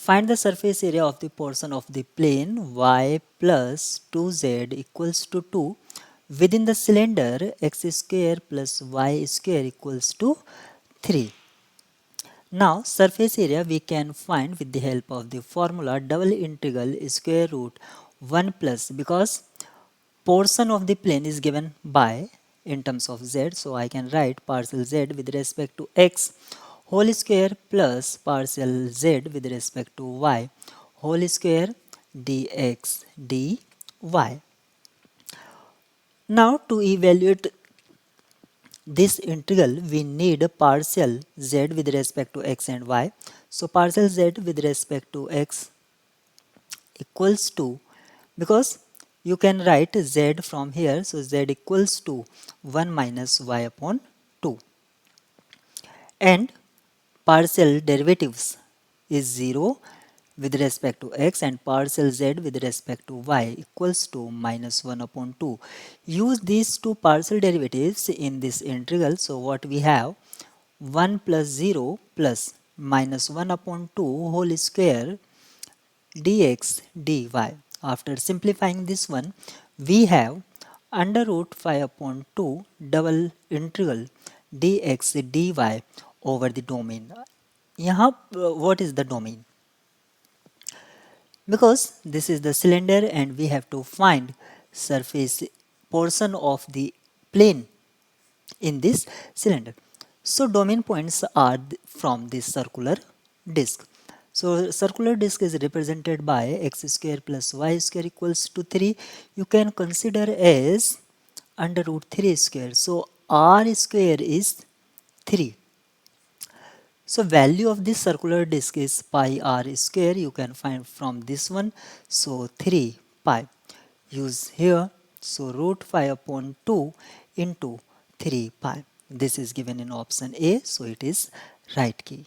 Find the surface area of the portion of the plane y plus 2z equals to 2 within the cylinder x square plus y square equals to 3. Now surface area we can find with the help of the formula double integral square root 1 plus, because portion of the plane is given by in terms of z, so I can write partial z with respect to x whole square plus partial z with respect to y whole square dx dy. Now to evaluate this integral we need a partial z with respect to x and y. So partial z with respect to x equals to, because you can write z from here, so z equals to 1 minus y upon 2, and partial derivatives is 0 with respect to x and partial z with respect to y equals to minus 1 upon 2. Use these two partial derivatives in this integral, so what we have 1 plus 0 plus minus 1 upon 2 whole square dx dy. After simplifying this one, we have under root 5 upon 2 double integral dx dy over the domain. यहाँ what is the domain? Because this is the cylinder and we have to find surface portion of the plane in this cylinder. So domain points are from this circular disc. So circular disc is represented by x square plus y square equals to 3. You can consider as under root 3 square. So r square is 3. So value of this circular disc is pi r square. You can find from this one. So 3 pi. Use here. So root 5 upon 2 into 3 pi. This is given in option A. So it is right key.